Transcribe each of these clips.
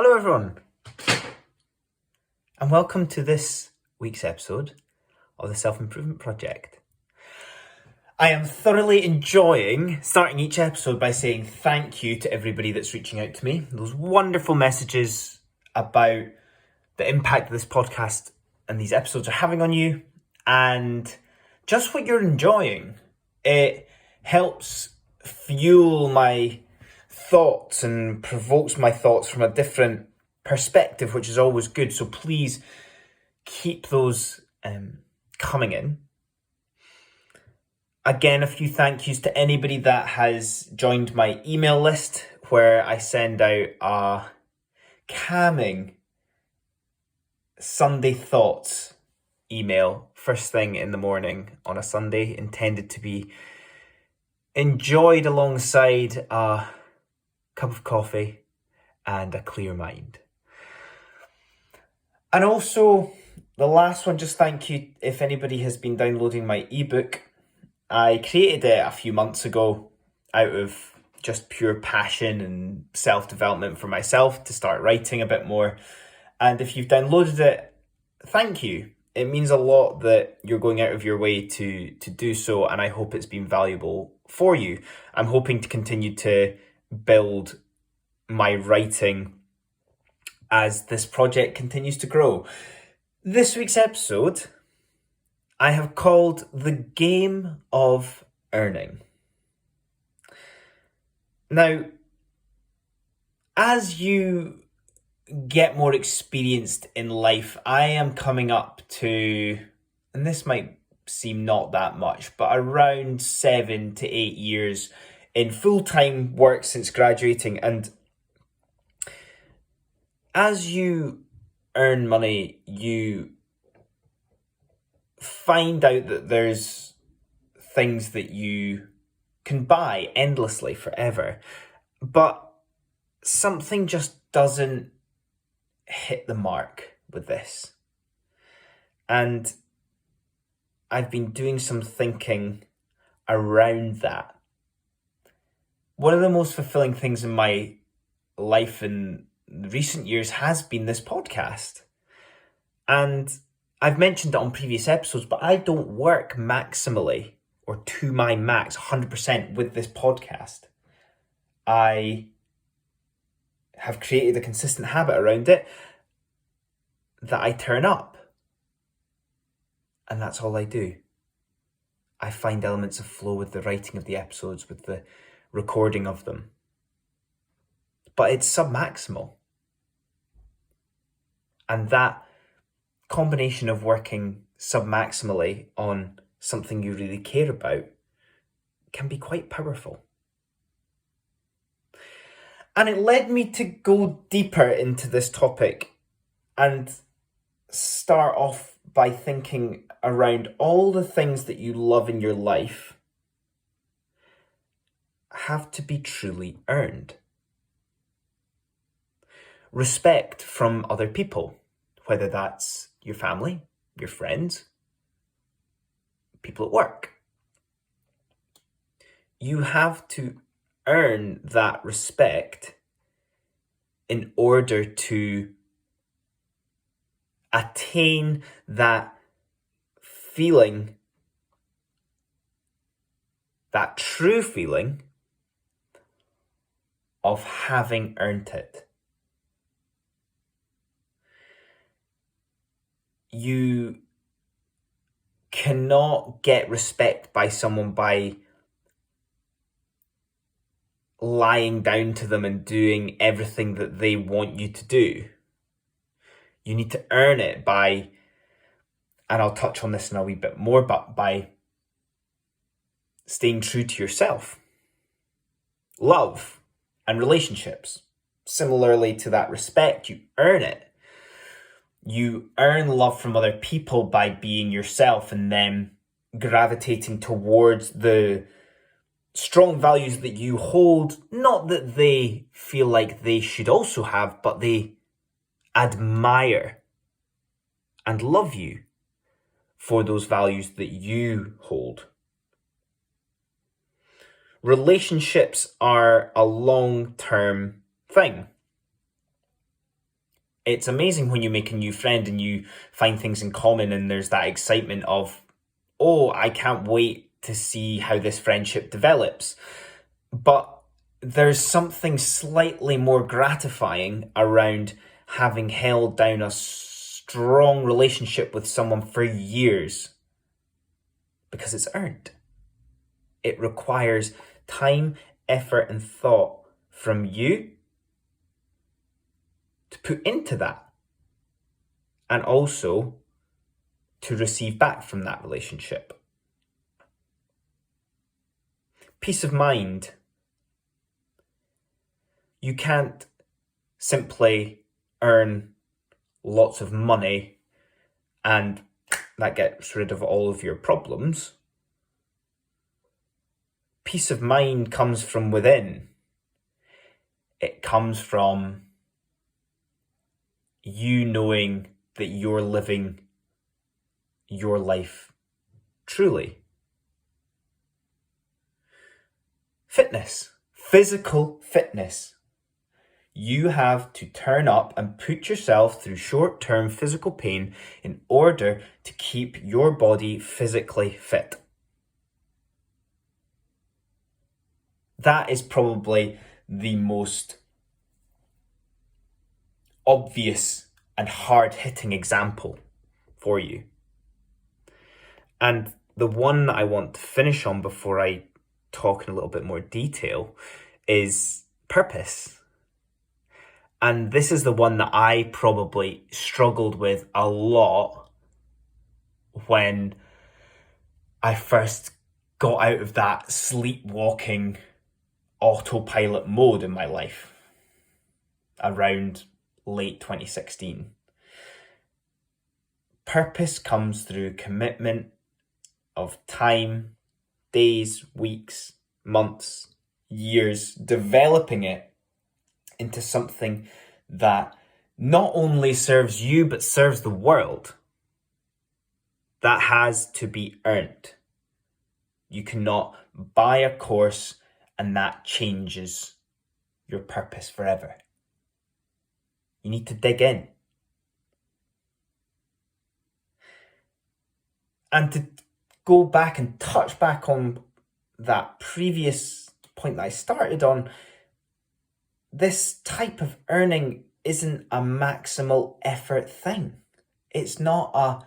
Hello everyone, and welcome to this week's episode of the Self-Improvement Project. I am thoroughly enjoying starting each episode by saying thank you to everybody that's reaching out to me. Those wonderful messages about the impact this podcast and these episodes are having on you, and just what you're enjoying. It helps fuel my thoughts and provokes my thoughts from a different perspective, which is always good. So please keep those coming in. Again, a few thank yous to anybody that has joined my email list, where I send out a calming Sunday thoughts email first thing in the morning on a Sunday, intended to be enjoyed alongside a cup of coffee and a clear mind. And also, the last one, just thank you if anybody has been downloading my ebook. I created it a few months ago out of just pure passion and self-development for myself to start writing a bit more. And if you've downloaded it, thank you. It means a lot that you're going out of your way to do so, and I hope it's been valuable for you. I'm hoping to continue to build my writing as this project continues to grow. This week's episode, I have called The Game of Earning. Now, as you get more experienced in life, I am coming up to, and this might seem not that much, but around 7 to 8 years in full-time work since graduating. And as you earn money, you find out that there's things that you can buy endlessly forever, but something just doesn't hit the mark with this. And I've been doing some thinking around that. One of the most fulfilling things in my life in recent years has been this podcast. And I've mentioned it on previous episodes, but I don't work maximally or to my max 100% with this podcast. I have created a consistent habit around it that I turn up. And that's all I do. I find elements of flow with the writing of the episodes, with the recording of them. But it's submaximal. And that combination of working submaximally on something you really care about can be quite powerful. And it led me to go deeper into this topic and start off by thinking around all the things that you love in your life have to be truly earned. Respect from other people, whether that's your family, your friends, people at work. You have to earn that respect in order to attain that feeling, that true feeling of having earned it. You cannot get respect by someone by lying down to them and doing everything that they want you to do. You need to earn it by, and I'll touch on this in a wee bit more, but by staying true to yourself. Love and relationships. Similarly to that respect, you earn it. You earn love from other people by being yourself and then gravitating towards the strong values that you hold, not that they feel like they should also have, but they admire and love you for those values that you hold. Relationships are a long-term thing. It's amazing when you make a new friend and you find things in common and there's that excitement of, oh, I can't wait to see how this friendship develops. But there's something slightly more gratifying around having held down a strong relationship with someone for years because it's earned. It requires time, effort, and thought from you to put into that, and also to receive back from that relationship. Peace of mind. You can't simply earn lots of money and that gets rid of all of your problems. Peace of mind comes from within. It comes from you knowing that you're living your life truly. Fitness, physical fitness. You have to turn up and put yourself through short-term physical pain in order to keep your body physically fit. That is probably the most obvious and hard-hitting example for you. And the one that I want to finish on before I talk in a little bit more detail is purpose. And this is the one that I probably struggled with a lot when I first got out of that sleepwalking autopilot mode in my life around late 2016. Purpose comes through commitment of time, days, weeks, months, years, developing it into something that not only serves you but serves the world. That has to be earned. You cannot buy a course and that changes your purpose forever. You need to dig in. And to go back and touch back on that previous point that I started on, this type of earning isn't a maximal effort thing. It's not a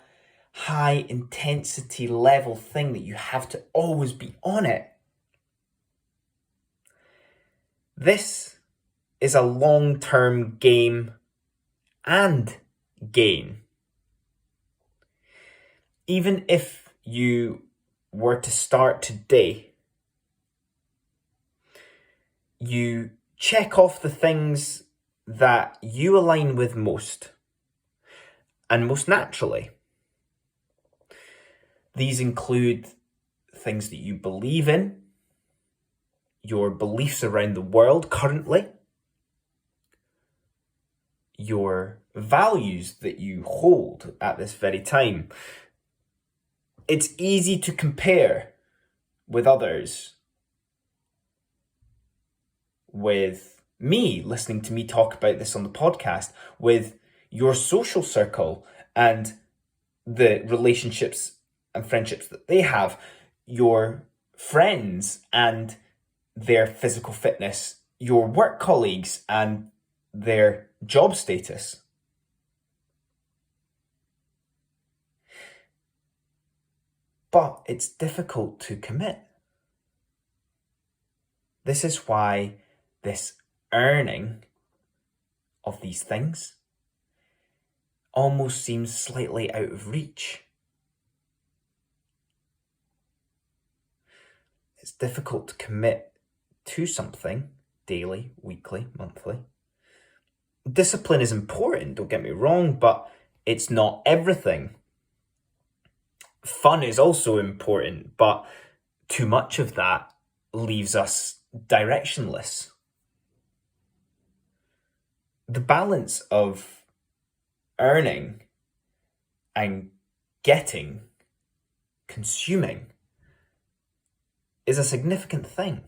high intensity level thing that you have to always be on it. This is a long-term game and gain. Even if you were to start today, you check off the things that you align with most and most naturally. These include things that you believe in, your beliefs around the world currently, your values that you hold at this very time. It's easy to compare with others, with me, listening to me talk about this on the podcast, with your social circle and the relationships and friendships that they have, your friends and their physical fitness, your work colleagues and their job status. But it's difficult to commit. This is why this earning of these things almost seems slightly out of reach. It's difficult to commit to something daily, weekly, monthly. Discipline is important, don't get me wrong, but it's not everything. Fun is also important, but too much of that leaves us directionless. The balance of earning and getting, consuming, is a significant thing.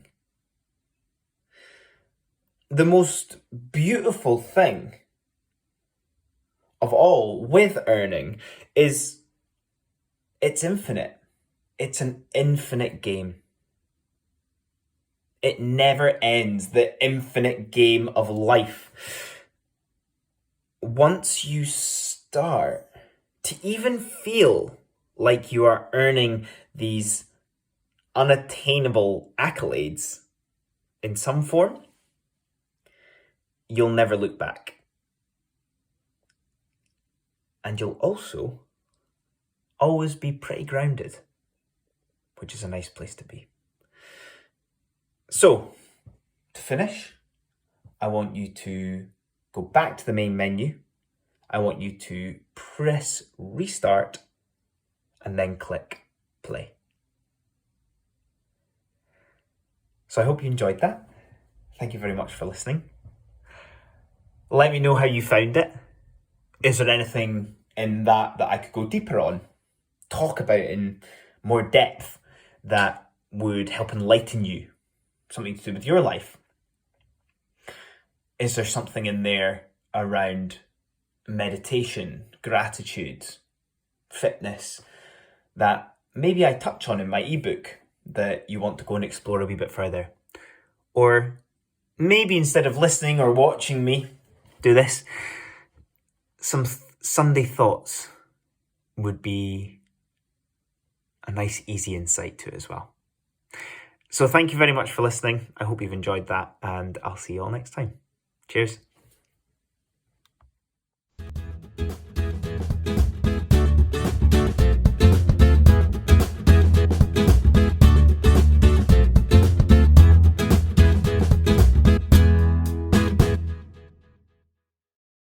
The most beautiful thing of all with earning is it's infinite. It's an infinite game. It never ends, the infinite game of life. Once you start to even feel like you are earning these unattainable accolades in some form, you'll never look back. And you'll also always be pretty grounded, which is a nice place to be. So, to finish, I want you to go back to the main menu. I want you to press restart and then click play. So I hope you enjoyed that. Thank you very much for listening. Let me know how you found it. Is there anything in that I could go deeper on, talk about in more depth that would help enlighten you? Something to do with your life? Is there something in there around meditation, gratitude, fitness that maybe I touch on in my ebook that you want to go and explore a wee bit further? Or maybe instead of listening or watching me do this, some Sunday thoughts would be a nice, easy insight to it as well. So thank you very much for listening. I hope you've enjoyed that, and I'll see you all next time. Cheers.